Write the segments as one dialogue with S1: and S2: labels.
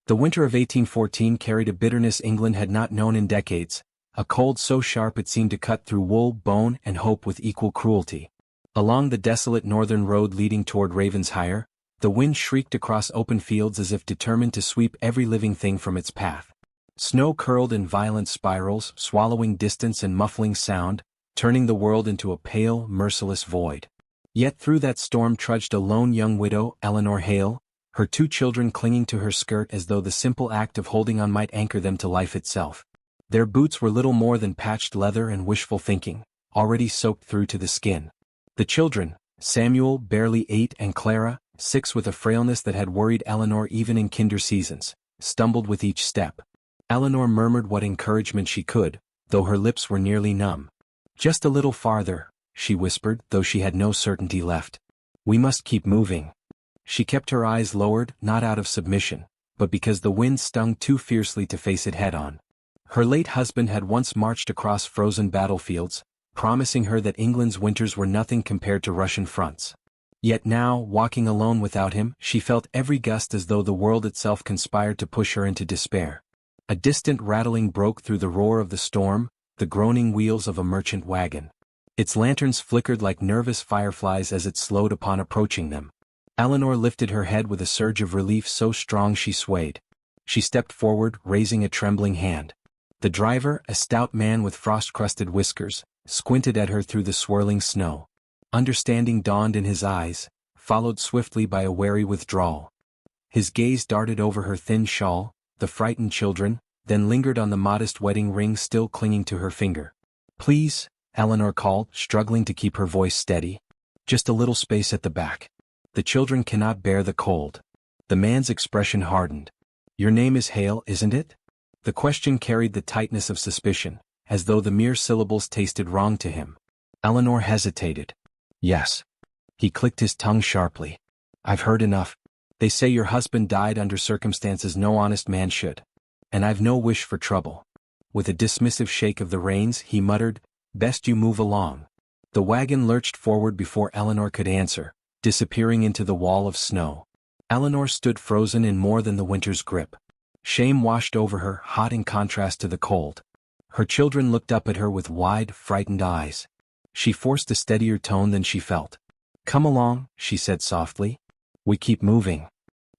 S1: The winter of 1814 carried a bitterness England had not known in decades, a cold so sharp it seemed to cut through wool, bone, and hope with equal cruelty. Along the desolate northern road leading toward Ravensshire, the wind shrieked across open fields as if determined to sweep every living thing from its path. Snow curled in violent spirals, swallowing distance and muffling sound, turning the world into a pale, merciless void. Yet through that storm trudged a lone young widow, Eleanor Hale, her 2 children clinging to her skirt as though the simple act of holding on might anchor them to life itself. Their boots were little more than patched leather and wishful thinking, already soaked through to the skin. The children, Samuel, barely 8, and Clara, 6, with a frailness that had worried Eleanor even in kinder seasons, stumbled with each step. Eleanor murmured what encouragement she could, though her lips were nearly numb. "Just a little farther," she whispered, though she had no certainty left. "We must keep moving." She kept her eyes lowered, not out of submission, but because the wind stung too fiercely to face it head-on. Her late husband had once marched across frozen battlefields, promising her that England's winters were nothing compared to Russian fronts. Yet now, walking alone without him, she felt every gust as though the world itself conspired to push her into despair. A distant rattling broke through the roar of the storm, the groaning wheels of a merchant wagon. Its lanterns flickered like nervous fireflies as it slowed upon approaching them. Eleanor lifted her head with a surge of relief so strong she swayed. She stepped forward, raising a trembling hand. The driver, a stout man with frost-crusted whiskers, squinted at her through the swirling snow. Understanding dawned in his eyes, followed swiftly by a wary withdrawal. His gaze darted over her thin shawl, the frightened children, then lingered on the modest wedding ring still clinging to her finger. "Please," Eleanor called, struggling to keep her voice steady. "Just a little space at the back. The children cannot bear the cold." The man's expression hardened. "Your name is Hale, isn't it?" The question carried the tightness of suspicion, as though the mere syllables tasted wrong to him. Eleanor hesitated. "Yes." He clicked his tongue sharply. "I've heard enough. They say your husband died under circumstances no honest man should. And I've no wish for trouble." With a dismissive shake of the reins, he muttered, "Best you move along." The wagon lurched forward before Eleanor could answer, disappearing into the wall of snow. Eleanor stood frozen in more than the winter's grip. Shame washed over her, hot in contrast to the cold. Her children looked up at her with wide, frightened eyes. She forced a steadier tone than she felt. "Come along," she said softly. "We keep moving."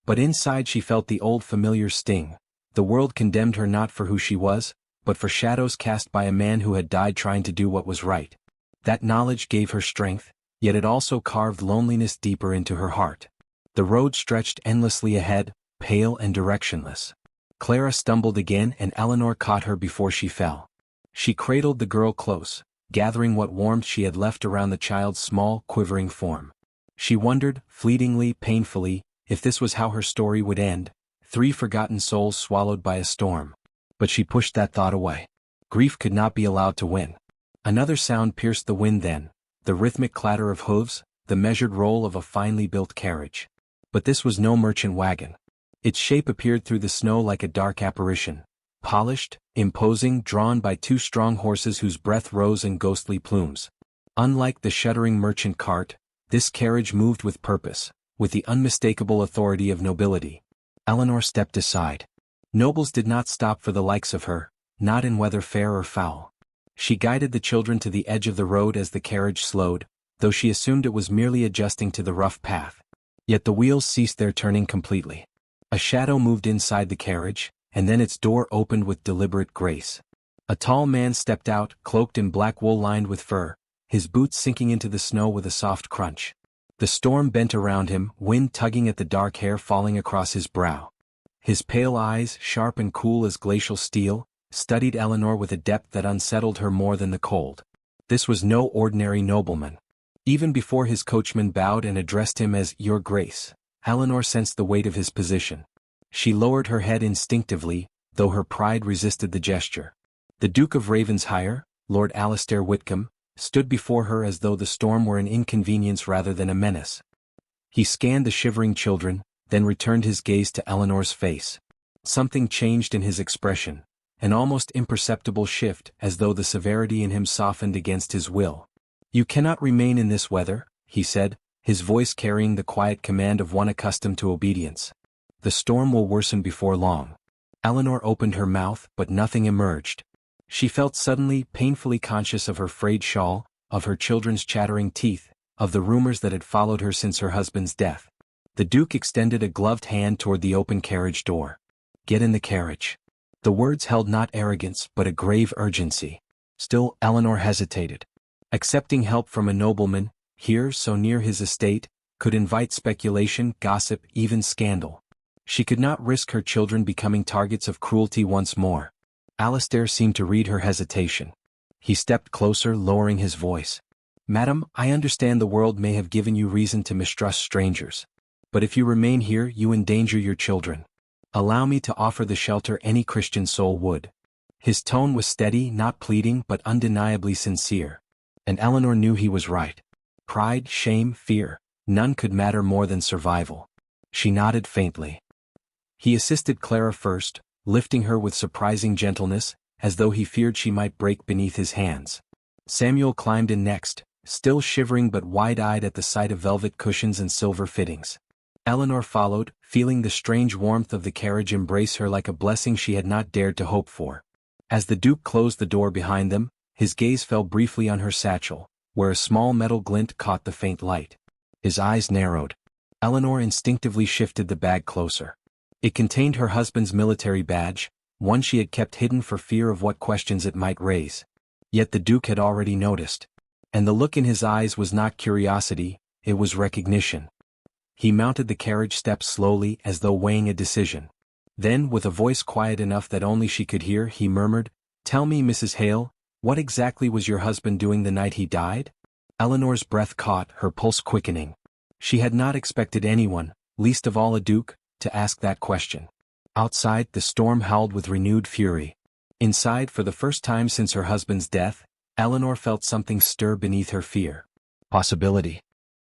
S1: But inside she felt the old familiar sting. The world condemned her not for who she was, but for shadows cast by a man who had died trying to do what was right. That knowledge gave her strength, yet it also carved loneliness deeper into her heart. The road stretched endlessly ahead, pale and directionless. Clara stumbled again and Eleanor caught her before she fell. She cradled the girl close, gathering what warmth she had left around the child's small, quivering form. She wondered, fleetingly, painfully, if this was how her story would end, 3 forgotten souls swallowed by a storm. But she pushed that thought away. Grief could not be allowed to win. Another sound pierced the wind then, the rhythmic clatter of hooves, the measured roll of a finely built carriage. But this was no merchant wagon. Its shape appeared through the snow like a dark apparition, polished, imposing, drawn by 2 strong horses whose breath rose in ghostly plumes. Unlike the shuddering merchant cart, this carriage moved with purpose, with the unmistakable authority of nobility. Eleanor stepped aside. Nobles did not stop for the likes of her, not in weather fair or foul. She guided the children to the edge of the road as the carriage slowed, though she assumed it was merely adjusting to the rough path. Yet the wheels ceased their turning completely. A shadow moved inside the carriage, and then its door opened with deliberate grace. A tall man stepped out, cloaked in black wool lined with fur, his boots sinking into the snow with a soft crunch. The storm bent around him, wind tugging at the dark hair falling across his brow. His pale eyes, sharp and cool as glacial steel, studied Eleanor with a depth that unsettled her more than the cold. This was no ordinary nobleman. Even before his coachman bowed and addressed him as "Your Grace," Eleanor sensed the weight of his position. She lowered her head instinctively, though her pride resisted the gesture. The Duke of Ravensshire, Lord Alastair Whitcomb, stood before her as though the storm were an inconvenience rather than a menace. He scanned the shivering children, then returned his gaze to Eleanor's face. Something changed in his expression, an almost imperceptible shift, as though the severity in him softened against his will. "You cannot remain in this weather," he said, his voice carrying the quiet command of one accustomed to obedience. The storm will worsen before long. Eleanor opened her mouth, but nothing emerged. She felt suddenly painfully conscious of her frayed shawl, of her children's chattering teeth, of the rumors that had followed her since her husband's death. The Duke extended a gloved hand toward the open carriage door. "Get in the carriage." The words held not arrogance but a grave urgency. Still, Eleanor hesitated. Accepting help from a nobleman, here so near his estate, could invite speculation, gossip, even scandal. She could not risk her children becoming targets of cruelty once more. Alistair seemed to read her hesitation. He stepped closer, lowering his voice. "Madam, I understand the world may have given you reason to mistrust strangers. But if you remain here, you endanger your children. Allow me to offer the shelter any Christian soul would." His tone was steady, not pleading but undeniably sincere. And Eleanor knew he was right. Pride, shame, fear, none could matter more than survival. She nodded faintly. He assisted Clara first, lifting her with surprising gentleness, as though he feared she might break beneath his hands. Samuel climbed in next, still shivering but wide-eyed at the sight of velvet cushions and silver fittings. Eleanor followed, feeling the strange warmth of the carriage embrace her like a blessing she had not dared to hope for. As the Duke closed the door behind them, his gaze fell briefly on her satchel, where a small metal glint caught the faint light. His eyes narrowed. Eleanor instinctively shifted the bag closer. It contained her husband's military badge, one she had kept hidden for fear of what questions it might raise. Yet the Duke had already noticed. And the look in his eyes was not curiosity, it was recognition. He mounted the carriage steps slowly as though weighing a decision. Then, with a voice quiet enough that only she could hear, he murmured, "Tell me, Mrs. Hale, what exactly was your husband doing the night he died?" Eleanor's breath caught, her pulse quickening. She had not expected anyone, least of all a duke, to ask that question. Outside, the storm howled with renewed fury. Inside, for the first time since her husband's death, Eleanor felt something stir beneath her fear. Possibility.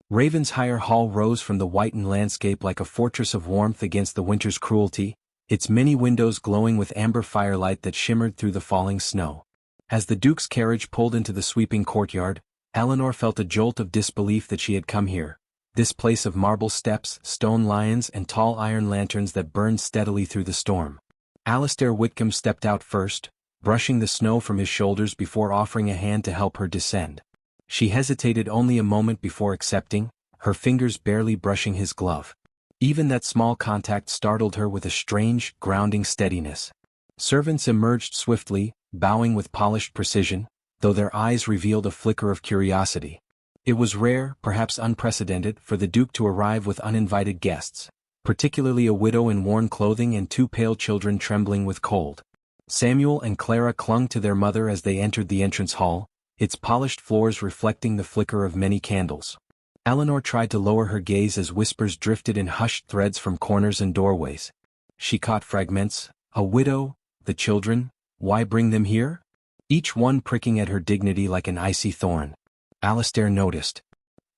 S1: Ravensshire Hall rose from the whitened landscape like a fortress of warmth against the winter's cruelty, its many windows glowing with amber firelight that shimmered through the falling snow. As the Duke's carriage pulled into the sweeping courtyard, Eleanor felt a jolt of disbelief that she had come here. This place of marble steps, stone lions and tall iron lanterns that burned steadily through the storm. Alistair Whitcomb stepped out first, brushing the snow from his shoulders before offering a hand to help her descend. She hesitated only a moment before accepting, her fingers barely brushing his glove. Even that small contact startled her with a strange, grounding steadiness. Servants emerged swiftly, bowing with polished precision, though their eyes revealed a flicker of curiosity. It was rare, perhaps unprecedented, for the Duke to arrive with uninvited guests, particularly a widow in worn clothing and two pale children trembling with cold. Samuel and Clara clung to their mother as they entered the entrance hall, its polished floors reflecting the flicker of many candles. Eleanor tried to lower her gaze as whispers drifted in hushed threads from corners and doorways. She caught fragments: a widow, the children, why bring them here? Each one pricking at her dignity like an icy thorn. Alistair noticed.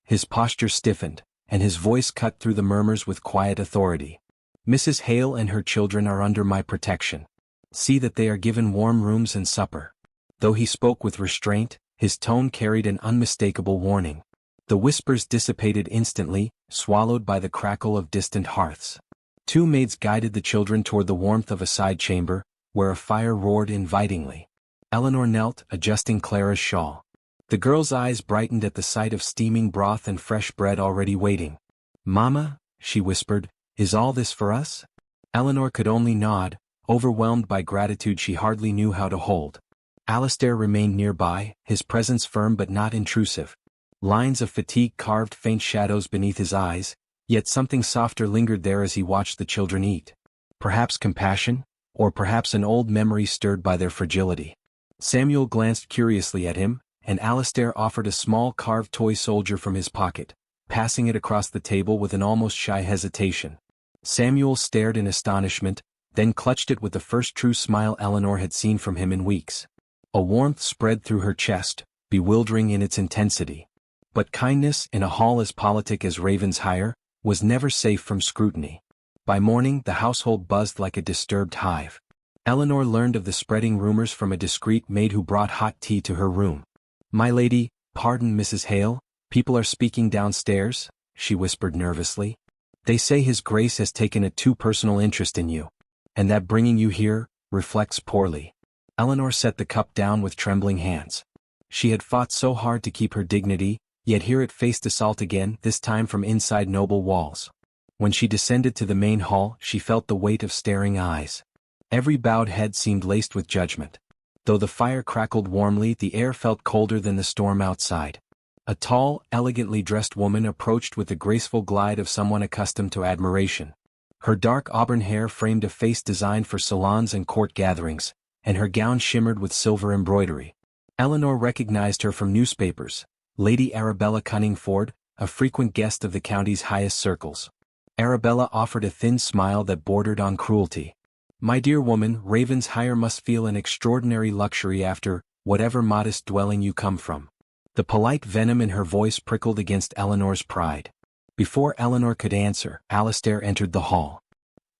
S1: His posture stiffened, and his voice cut through the murmurs with quiet authority. "Mrs. Hale and her children are under my protection. See that they are given warm rooms and supper." Though he spoke with restraint, his tone carried an unmistakable warning. The whispers dissipated instantly, swallowed by the crackle of distant hearths. Two maids guided the children toward the warmth of a side chamber, where a fire roared invitingly. Eleanor knelt, adjusting Clara's shawl. The girl's eyes brightened at the sight of steaming broth and fresh bread already waiting. "Mama," she whispered, "is all this for us?" Eleanor could only nod, overwhelmed by gratitude she hardly knew how to hold. Alistair remained nearby, his presence firm but not intrusive. Lines of fatigue carved faint shadows beneath his eyes, yet something softer lingered there as he watched the children eat. Perhaps compassion, or perhaps an old memory stirred by their fragility. Samuel glanced curiously at him, and Alistair offered a small carved toy soldier from his pocket, passing it across the table with an almost shy hesitation. Samuel stared in astonishment, then clutched it with the first true smile Eleanor had seen from him in weeks. A warmth spread through her chest, bewildering in its intensity. But kindness, in a hall as politic as Ravensshire, was never safe from scrutiny. By morning the household buzzed like a disturbed hive. Eleanor learned of the spreading rumors from a discreet maid who brought hot tea to her room. "My lady, pardon Mrs. Hale, people are speaking downstairs," she whispered nervously. They say His Grace has taken a too personal interest in you. And that bringing you here reflects poorly. Eleanor set the cup down with trembling hands. She had fought so hard to keep her dignity, yet here it faced assault again, this time from inside noble walls. When she descended to the main hall, she felt the weight of staring eyes. Every bowed head seemed laced with judgment. Though the fire crackled warmly, the air felt colder than the storm outside. A tall, elegantly dressed woman approached with the graceful glide of someone accustomed to admiration. Her dark auburn hair framed a face designed for salons and court gatherings, and her gown shimmered with silver embroidery. Eleanor recognized her from newspapers, Lady Arabella Cunningford, a frequent guest of the county's highest circles. Arabella offered a thin smile that bordered on cruelty. "My dear woman, Ravensshire must feel an extraordinary luxury after whatever modest dwelling you come from." The polite venom in her voice prickled against Eleanor's pride. Before Eleanor could answer, Alistair entered the hall.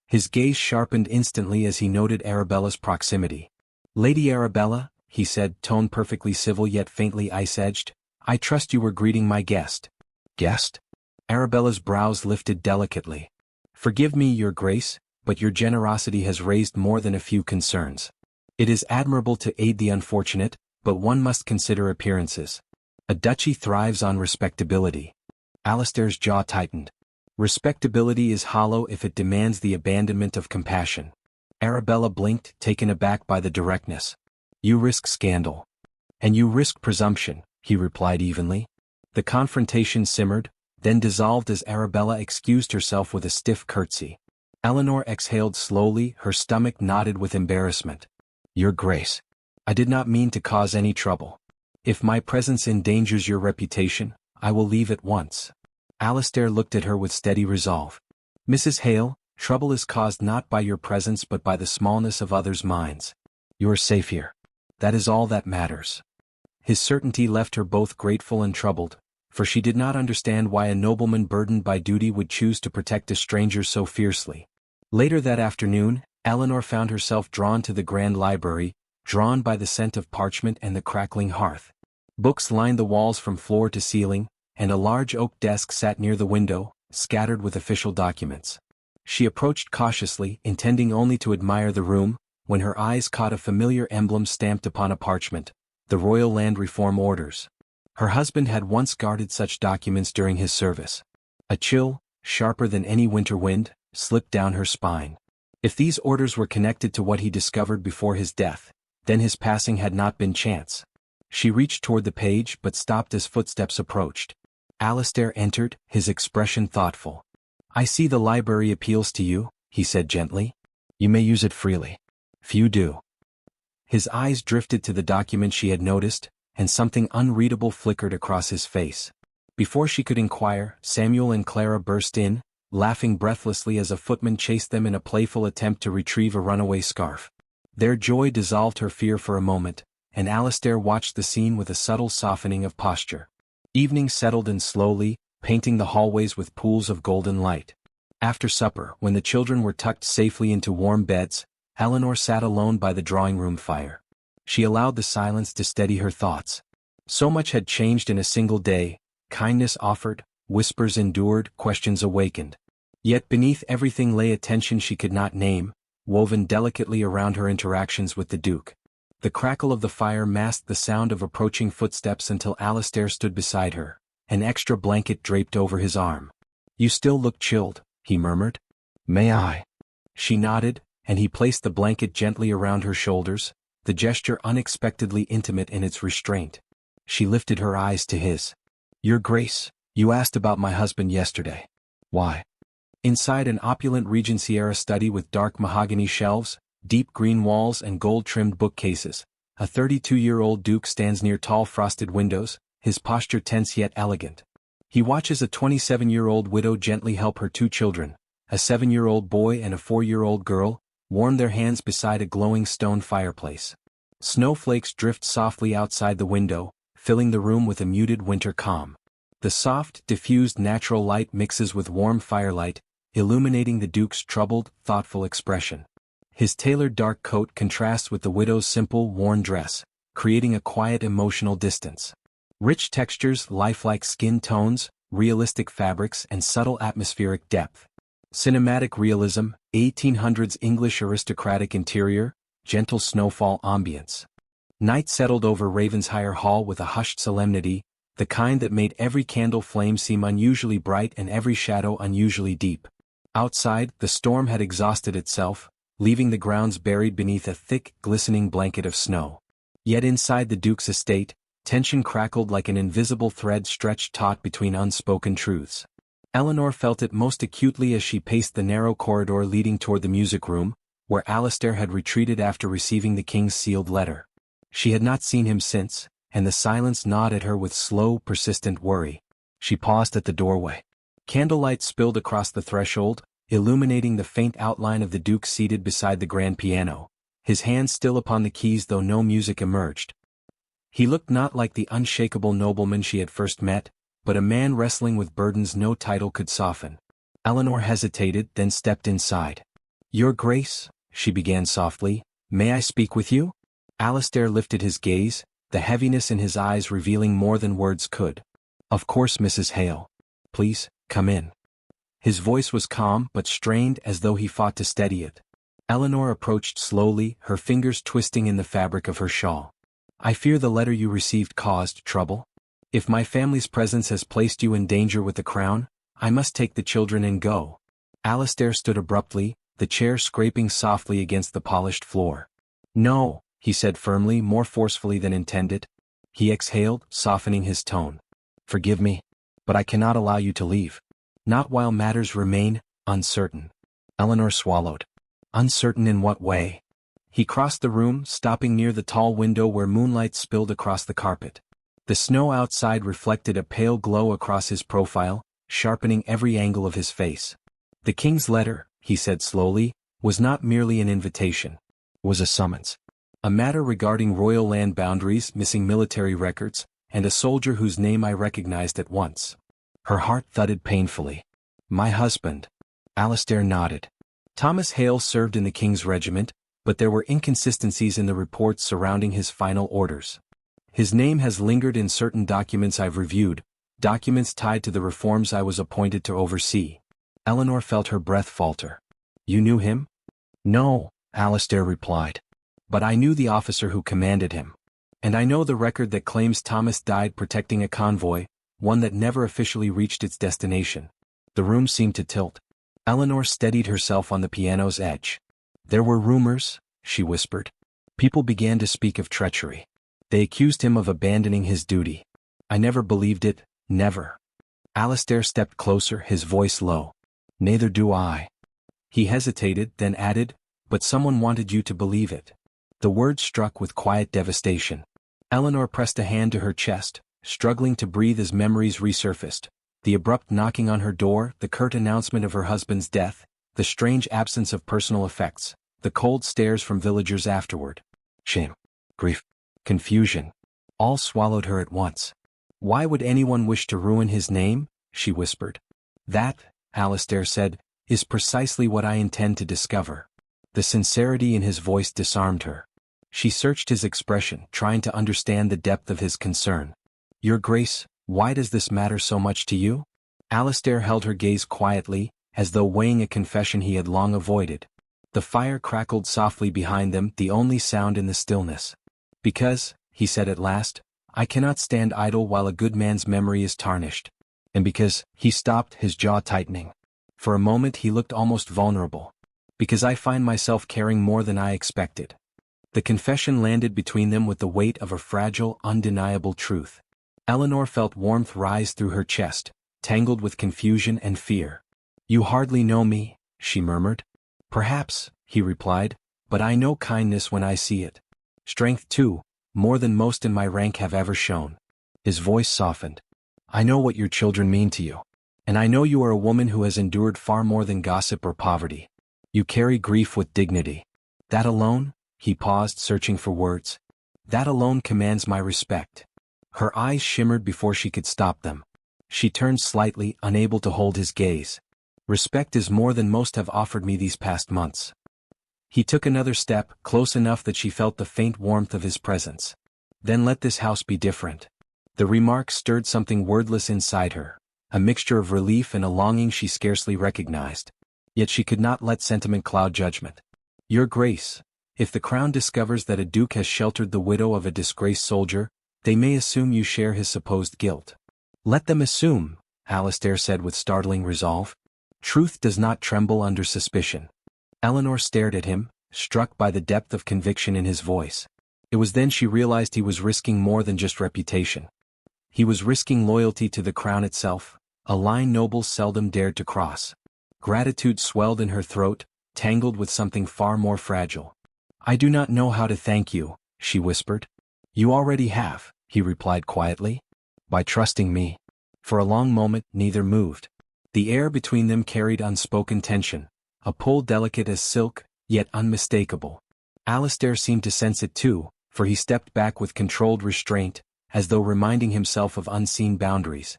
S1: His gaze sharpened instantly as he noted Arabella's proximity. "Lady Arabella," he said, tone perfectly civil yet faintly ice-edged, "I trust you were greeting my guest." "Guest?" Arabella's brows lifted delicately. "Forgive me, Your Grace, but your generosity has raised more than a few concerns. It is admirable to aid the unfortunate, but one must consider appearances. A duchy thrives on respectability." Alistair's jaw tightened. Respectability is hollow if it demands the abandonment of compassion. Arabella blinked, taken aback by the directness. "You risk scandal. And you risk presumption," he replied evenly. The confrontation simmered, then dissolved as Arabella excused herself with a stiff curtsy. Eleanor exhaled slowly, her stomach knotted with embarrassment. "Your Grace, I did not mean to cause any trouble. If my presence endangers your reputation, I will leave at once." Alistair looked at her with steady resolve. "Mrs. Hale, trouble is caused not by your presence but by the smallness of others' minds. You are safe here. That is all that matters." His certainty left her both grateful and troubled, for she did not understand why a nobleman burdened by duty would choose to protect a stranger so fiercely. Later that afternoon, Eleanor found herself drawn to the grand library, drawn by the scent of parchment and the crackling hearth. Books lined the walls from floor to ceiling, and a large oak desk sat near the window, scattered with official documents. She approached cautiously, intending only to admire the room, when her eyes caught a familiar emblem stamped upon a parchment, the Royal Land Reform Orders. Her husband had once guarded such documents during his service. A chill, sharper than any winter wind, slipped down her spine. If these orders were connected to what he discovered before his death, then his passing had not been chance. She reached toward the page but stopped as footsteps approached. Alistair entered, his expression thoughtful. "I see the library appeals to you," he said gently. "You may use it freely. Few do." His eyes drifted to the document she had noticed, and something unreadable flickered across his face. Before she could inquire, Samuel and Clara burst in, laughing breathlessly as a footman chased them in a playful attempt to retrieve a runaway scarf. Their joy dissolved her fear for a moment, and Alistair watched the scene with a subtle softening of posture. Evening settled in slowly, painting the hallways with pools of golden light. After supper, when the children were tucked safely into warm beds, Eleanor sat alone by the drawing-room fire. She allowed the silence to steady her thoughts. So much had changed in a single day: kindness offered, whispers endured, questions awakened. Yet beneath everything lay a tension she could not name, woven delicately around her interactions with the Duke. The crackle of the fire masked the sound of approaching footsteps until Alistair stood beside her, an extra blanket draped over his arm. "You still look chilled," he murmured. "May I?" She nodded, and he placed the blanket gently around her shoulders, the gesture unexpectedly intimate in its restraint. She lifted her eyes to his. "Your Grace, you asked about my husband yesterday. Why?" Inside an opulent Regency-era study with dark mahogany shelves, deep green walls and gold-trimmed bookcases, a 32-year-old Duke stands near tall frosted windows, his posture tense yet elegant. He watches a 27-year-old widow gently help her two children, a 7-year-old boy and a 4-year-old girl, warm their hands beside a glowing stone fireplace. Snowflakes drift softly outside the window, filling the room with a muted winter calm. The soft, diffused natural light mixes with warm firelight, illuminating the Duke's troubled, thoughtful expression. His tailored dark coat contrasts with the widow's simple, worn dress, creating a quiet emotional distance. Rich textures, lifelike skin tones, realistic fabrics, and subtle atmospheric depth, Cinematic realism, 1800s English aristocratic interior, gentle snowfall ambience. Night settled over Ravensshire Hall with a hushed solemnity, the kind that made every candle flame seem unusually bright and every shadow unusually deep. Outside, the storm had exhausted itself, leaving the grounds buried beneath a thick, glistening blanket of snow. Yet inside the Duke's estate, tension crackled like an invisible thread stretched taut between unspoken truths. Eleanor felt it most acutely as she paced the narrow corridor leading toward the music room, where Alistair had retreated after receiving the king's sealed letter. She had not seen him since, and the silence gnawed at her with slow, persistent worry. She paused at the doorway. Candlelight spilled across the threshold, illuminating the faint outline of the Duke seated beside the grand piano, his hands still upon the keys though no music emerged. He looked not like the unshakable nobleman she had first met, but a man wrestling with burdens no title could soften. Eleanor hesitated, then stepped inside. "Your Grace," she began softly, "may I speak with you?" Alistair lifted his gaze, the heaviness in his eyes revealing more than words could. "Of course, Mrs. Hale. Please, come in." His voice was calm but strained as though he fought to steady it. Eleanor approached slowly, her fingers twisting in the fabric of her shawl. "I fear the letter you received caused trouble. If my family's presence has placed you in danger with the crown, I must take the children and go." Alistair stood abruptly, the chair scraping softly against the polished floor. "No," he said firmly, more forcefully than intended. He exhaled, softening his tone. "Forgive me, but I cannot allow you to leave. Not while matters remain uncertain." Eleanor swallowed. "Uncertain in what way?" He crossed the room, stopping near the tall window where moonlight spilled across the carpet. The snow outside reflected a pale glow across his profile, sharpening every angle of his face. "The king's letter," he said slowly, "was not merely an invitation. It was a summons. A matter regarding royal land boundaries, missing military records, and a soldier whose name I recognized at once." Her heart thudded painfully. "My husband." Alistair nodded. Thomas Hale served in the king's regiment, but there were inconsistencies in the reports surrounding his final orders. His name has lingered in certain documents I've reviewed, documents tied to the reforms I was appointed to oversee. Eleanor felt her breath falter. "You knew him?" "No," Alistair replied. "But I knew the officer who commanded him. And I know the record that claims Thomas died protecting a convoy, one that never officially reached its destination." The room seemed to tilt. Eleanor steadied herself on the piano's edge. "There were rumors," she whispered. "People began to speak of treachery. They accused him of abandoning his duty. I never believed it, never." Alistair stepped closer, his voice low. "Neither do I." He hesitated, then added, "But someone wanted you to believe it." The words struck with quiet devastation. Eleanor pressed a hand to her chest, struggling to breathe as memories resurfaced. The abrupt knocking on her door, the curt announcement of her husband's death, the strange absence of personal effects, the cold stares from villagers afterward. Shame, grief, confusion. All swallowed her at once. "Why would anyone wish to ruin his name?" she whispered. "That," Alistair said, "is precisely what I intend to discover." The sincerity in his voice disarmed her. She searched his expression, trying to understand the depth of his concern. "Your Grace, why does this matter so much to you?" Alistair held her gaze quietly, as though weighing a confession he had long avoided. The fire crackled softly behind them, the only sound in the stillness. "Because," he said at last, "I cannot stand idle while a good man's memory is tarnished. And because," he stopped, his jaw tightening. For a moment he looked almost vulnerable. "Because I find myself caring more than I expected." The confession landed between them with the weight of a fragile, undeniable truth. Eleanor felt warmth rise through her chest, tangled with confusion and fear. "You hardly know me," she murmured. "Perhaps," he replied, "but I know kindness when I see it. Strength too, more than most in my rank have ever shown." His voice softened. "I know what your children mean to you. And I know you are a woman who has endured far more than gossip or poverty. You carry grief with dignity. That alone," he paused, searching for words, "that alone commands my respect." Her eyes shimmered before she could stop them. She turned slightly, unable to hold his gaze. "Respect is more than most have offered me these past months." He took another step, close enough that she felt the faint warmth of his presence. "Then let this house be different." The remark stirred something wordless inside her, a mixture of relief and a longing she scarcely recognized. Yet she could not let sentiment cloud judgment. Your Grace, if the crown discovers that a duke has sheltered the widow of a disgraced soldier, they may assume you share his supposed guilt. Let them assume, Alistair said with startling resolve. Truth does not tremble under suspicion. Eleanor stared at him, struck by the depth of conviction in his voice. It was then she realized he was risking more than just reputation. He was risking loyalty to the crown itself, a line nobles seldom dared to cross. Gratitude swelled in her throat, tangled with something far more fragile. I do not know how to thank you, she whispered. You already have, he replied quietly. By trusting me. For a long moment neither moved. The air between them carried unspoken tension, a pull delicate as silk, yet unmistakable. Alistair seemed to sense it too, for he stepped back with controlled restraint, as though reminding himself of unseen boundaries.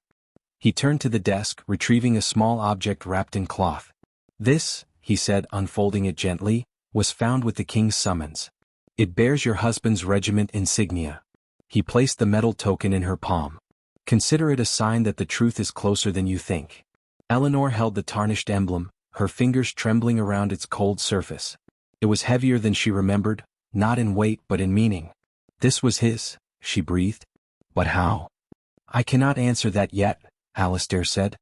S1: He turned to the desk, retrieving a small object wrapped in cloth. This, he said, unfolding it gently, was found with the king's summons. It bears your husband's regiment insignia. He placed the metal token in her palm. Consider it a sign that the truth is closer than you think. Eleanor held the tarnished emblem, her fingers trembling around its cold surface. It was heavier than she remembered, not in weight but in meaning. This was his, she breathed. But how? I cannot answer that yet, Alistair said.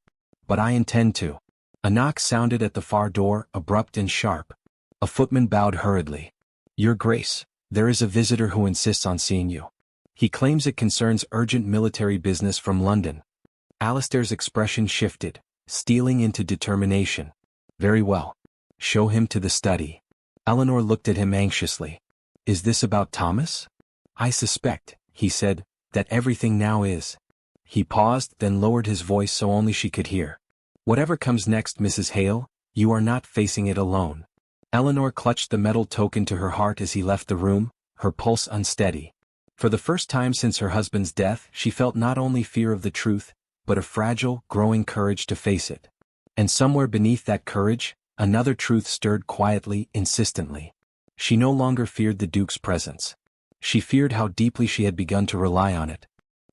S1: But I intend to. A knock sounded at the far door, abrupt and sharp. A footman bowed hurriedly. Your Grace, there is a visitor who insists on seeing you. He claims it concerns urgent military business from London. Alistair's expression shifted, stealing into determination. Very well. Show him to the study. Eleanor looked at him anxiously. Is this about Thomas? I suspect, he said, that everything now is. He paused, then lowered his voice so only she could hear. Whatever comes next, Mrs. Hale, you are not facing it alone. Eleanor clutched the metal token to her heart as he left the room, her pulse unsteady. For the first time since her husband's death, she felt not only fear of the truth, but a fragile, growing courage to face it. And somewhere beneath that courage, another truth stirred quietly, insistently. She no longer feared the Duke's presence. She feared how deeply she had begun to rely on it.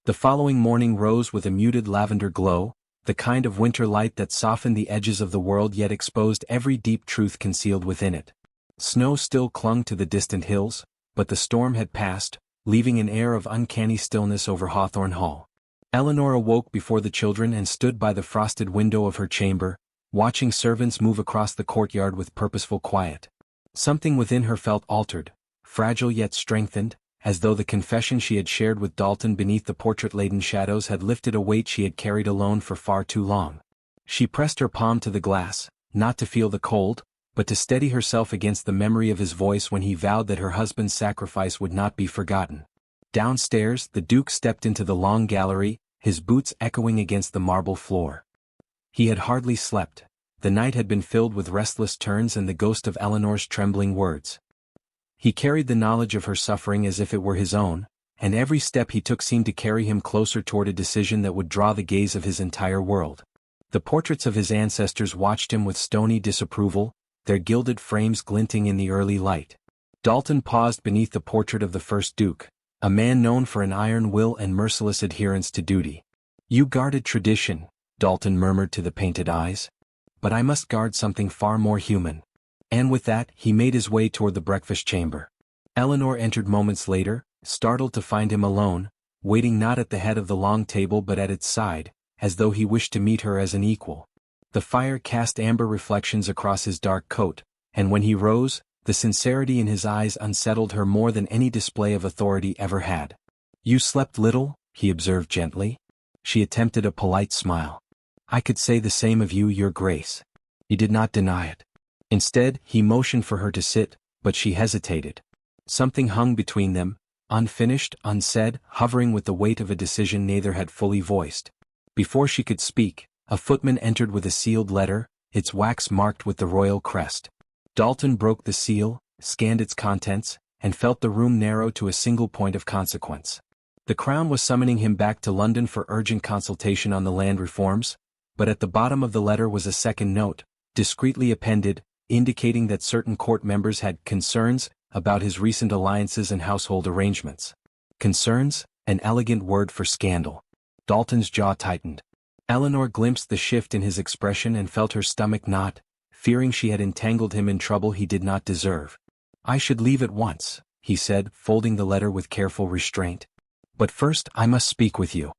S1: The following morning rose with a muted lavender glow, the kind of winter light that softened the edges of the world yet exposed every deep truth concealed within it. Snow still clung to the distant hills, but the storm had passed, leaving an air of uncanny stillness over Hawthorne Hall. Eleanor awoke before the children and stood by the frosted window of her chamber, watching servants move across the courtyard with purposeful quiet. Something within her felt altered, fragile yet strengthened, as though the confession she had shared with Dalton beneath the portrait-laden shadows had lifted a weight she had carried alone for far too long. She pressed her palm to the glass, not to feel the cold, but to steady herself against the memory of his voice when he vowed that her husband's sacrifice would not be forgotten. Downstairs, the Duke stepped into the long gallery, his boots echoing against the marble floor. He had hardly slept. The night had been filled with restless turns and the ghost of Eleanor's trembling words. He carried the knowledge of her suffering as if it were his own, and every step he took seemed to carry him closer toward a decision that would draw the gaze of his entire world. The portraits of his ancestors watched him with stony disapproval, their gilded frames glinting in the early light. Dalton paused beneath the portrait of the first Duke, a man known for an iron will and merciless adherence to duty. You guarded tradition, Dalton murmured to the painted eyes. But I must guard something far more human. And with that, he made his way toward the breakfast chamber. Eleanor entered moments later, startled to find him alone, waiting not at the head of the long table but at its side, as though he wished to meet her as an equal. The fire cast amber reflections across his dark coat, and when he rose, the sincerity in his eyes unsettled her more than any display of authority ever had. You slept little, he observed gently. She attempted a polite smile. I could say the same of you, Your Grace. He did not deny it. Instead, he motioned for her to sit, but she hesitated. Something hung between them, unfinished, unsaid, hovering with the weight of a decision neither had fully voiced. Before she could speak, a footman entered with a sealed letter, its wax marked with the royal crest. Dalton broke the seal, scanned its contents, and felt the room narrow to a single point of consequence. The Crown was summoning him back to London for urgent consultation on the land reforms, but at the bottom of the letter was a second note, discreetly appended, indicating that certain court members had concerns about his recent alliances and household arrangements. Concerns, an elegant word for scandal. Dalton's jaw tightened. Eleanor glimpsed the shift in his expression and felt her stomach knot, fearing she had entangled him in trouble he did not deserve. "I should leave at once," he said, folding the letter with careful restraint. "But first I must speak with you."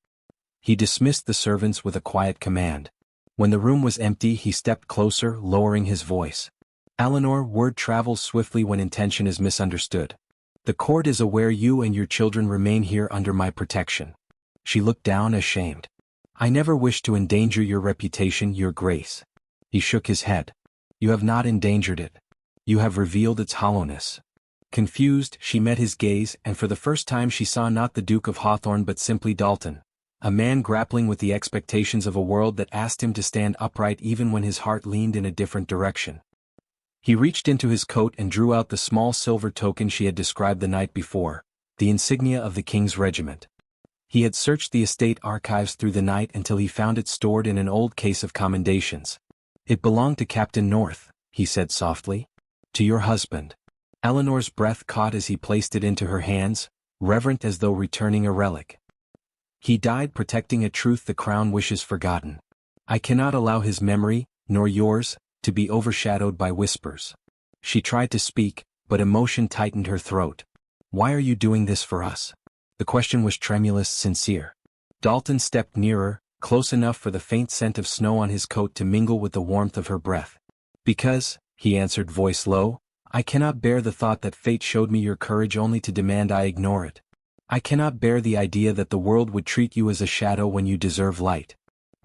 S1: He dismissed the servants with a quiet command. When the room was empty he stepped closer, lowering his voice. "Eleanor, word travels swiftly when intention is misunderstood. The court is aware you and your children remain here under my protection." She looked down ashamed. "I never wished to endanger your reputation, your grace." He shook his head. "You have not endangered it. You have revealed its hollowness." Confused, she met his gaze, and for the first time she saw not the Duke of Hawthorne but simply Dalton, a man grappling with the expectations of a world that asked him to stand upright even when his heart leaned in a different direction. He reached into his coat and drew out the small silver token she had described the night before, the insignia of the king's regiment. He had searched the estate archives through the night until he found it stored in an old case of commendations. "It belonged to Captain North," he said softly. "To your husband." Eleanor's breath caught as he placed it into her hands, reverent as though returning a relic. "He died protecting a truth the crown wishes forgotten. I cannot allow his memory, nor yours, to be overshadowed by whispers." She tried to speak, but emotion tightened her throat. "Why are you doing this for us?" The question was tremulous, sincere. Dalton stepped nearer, close enough for the faint scent of snow on his coat to mingle with the warmth of her breath. "Because," he answered, voice low, "I cannot bear the thought that fate showed me your courage only to demand I ignore it. I cannot bear the idea that the world would treat you as a shadow when you deserve light."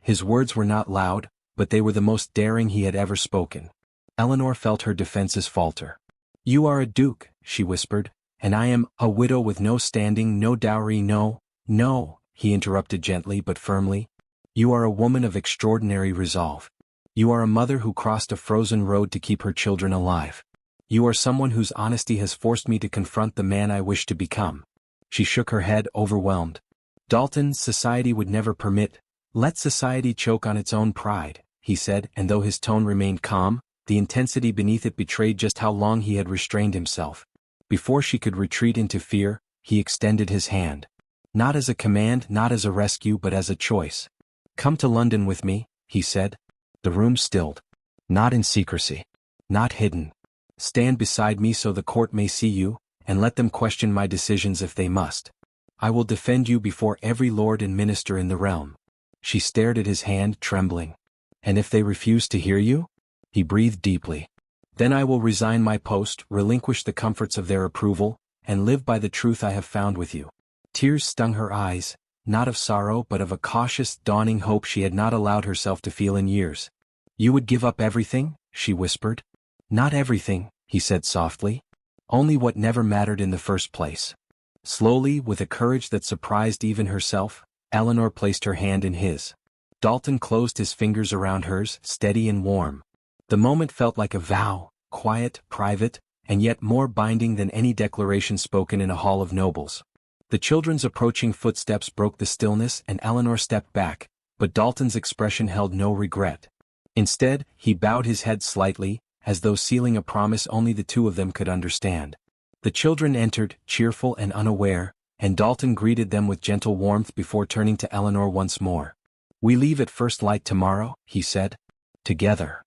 S1: His words were not loud, but they were the most daring he had ever spoken. Eleanor felt her defenses falter. "You are a duke," she whispered, "and I am a widow with no standing, no dowry, no—" "No," he interrupted gently but firmly. "You are a woman of extraordinary resolve. You are a mother who crossed a frozen road to keep her children alive. You are someone whose honesty has forced me to confront the man I wish to become." She shook her head, overwhelmed. "Dalton, society would never permit—" "Let society choke on its own pride," he said, and though his tone remained calm, the intensity beneath it betrayed just how long he had restrained himself. Before she could retreat into fear, he extended his hand. Not as a command, not as a rescue, but as a choice. "Come to London with me," he said. The room stilled. "Not in secrecy. Not hidden. Stand beside me so the court may see you, and let them question my decisions if they must. I will defend you before every lord and minister in the realm." She stared at his hand, trembling. "And if they refuse to hear you?" He breathed deeply. "Then I will resign my post, relinquish the comforts of their approval, and live by the truth I have found with you." Tears stung her eyes, not of sorrow but of a cautious, dawning hope she had not allowed herself to feel in years. "You would give up everything?" she whispered. "Not everything," he said softly. "Only what never mattered in the first place." Slowly, with a courage that surprised even herself, Eleanor placed her hand in his. Dalton closed his fingers around hers, steady and warm. The moment felt like a vow, quiet, private, and yet more binding than any declaration spoken in a hall of nobles. The children's approaching footsteps broke the stillness and Eleanor stepped back, but Dalton's expression held no regret. Instead, he bowed his head slightly, as though sealing a promise only the two of them could understand. The children entered, cheerful and unaware, and Dalton greeted them with gentle warmth before turning to Eleanor once more. "We leave at first light tomorrow," he said. "Together."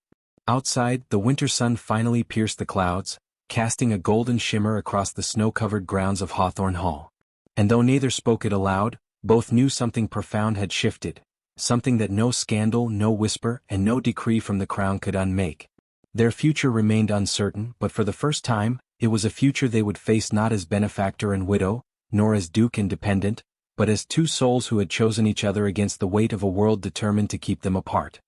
S1: Outside, the winter sun finally pierced the clouds, casting a golden shimmer across the snow-covered grounds of Hawthorne Hall. And though neither spoke it aloud, both knew something profound had shifted, something that no scandal, no whisper, and no decree from the crown could unmake. Their future remained uncertain, but for the first time, it was a future they would face not as benefactor and widow, nor as duke and dependent, but as two souls who had chosen each other against the weight of a world determined to keep them apart.